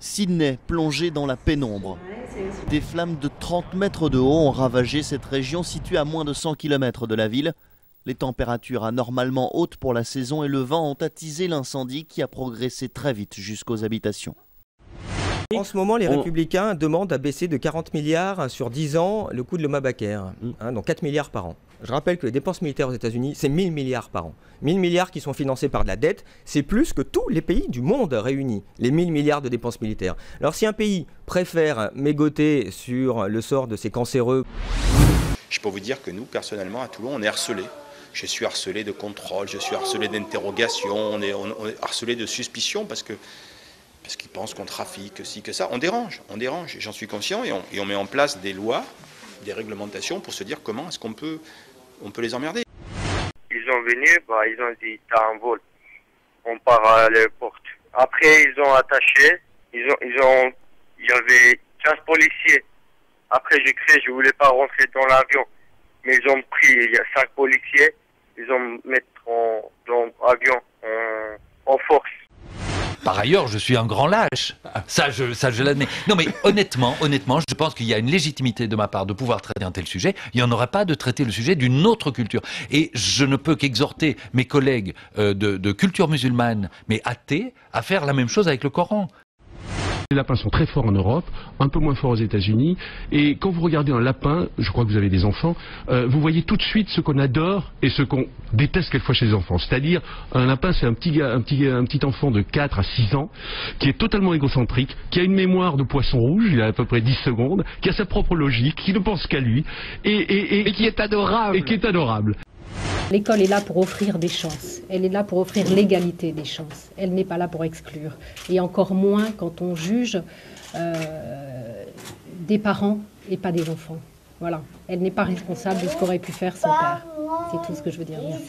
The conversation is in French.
Sydney plongé dans la pénombre. Des flammes de 30 mètres de haut ont ravagé cette région située à moins de 100 km de la ville. Les températures anormalement hautes pour la saison et le vent ont attisé l'incendie qui a progressé très vite jusqu'aux habitations. En ce moment, les Républicains demandent à baisser de 40 milliards sur 10 ans le coût de l'Obamacare, donc 4 milliards par an. Je rappelle que les dépenses militaires aux États-Unis, c'est 1000 milliards par an. 1000 milliards qui sont financés par de la dette, c'est plus que tous les pays du monde réunis, les 1000 milliards de dépenses militaires. Alors si un pays préfère mégoter sur le sort de ces cancéreux... Je peux vous dire que nous, personnellement, à Toulon, on est harcelés. Je suis harcelé de contrôle, je suis harcelé d'interrogations, on est harcelé de suspicions parce qu'ils pensent qu'on trafique, ci, que ça. On dérange, j'en suis conscient, et on met en place des lois, des réglementations pour se dire comment est-ce qu'on peut les emmerder. Ils sont venus, ils ont dit t'as un vol, on part à l'aéroport. Après ils ont attaché, il y avait 15 policiers. Après j'ai crié, je voulais pas rentrer dans l'avion, mais ils ont pris, il y a 5 policiers, ils ont mettre dans l'avion en force. Par ailleurs, je suis un grand lâche. Ça, je l'admets. Non, mais honnêtement, je pense qu'il y a une légitimité de ma part de pouvoir traiter un tel sujet. Il n'y en aurait pas de traiter le sujet d'une autre culture. Et je ne peux qu'exhorter mes collègues de culture musulmane, mais athées, à faire la même chose avec le Coran. Les lapins sont très forts en Europe, un peu moins forts aux États-Unis. Et quand vous regardez un lapin, je crois que vous avez des enfants, vous voyez tout de suite ce qu'on adore et ce qu'on déteste quelquefois chez les enfants. C'est-à-dire, un lapin, c'est un petit enfant de 4 à 6 ans qui est totalement égocentrique, qui a une mémoire de poisson rouge, il a à peu près 10 secondes, qui a sa propre logique, qui ne pense qu'à lui et qui est adorable. L'école est là pour offrir des chances, elle est là pour offrir l'égalité des chances, elle n'est pas là pour exclure. Et encore moins quand on juge des parents et pas des enfants. Voilà, elle n'est pas responsable de ce qu'aurait pu faire son père. C'est tout ce que je veux dire, merci.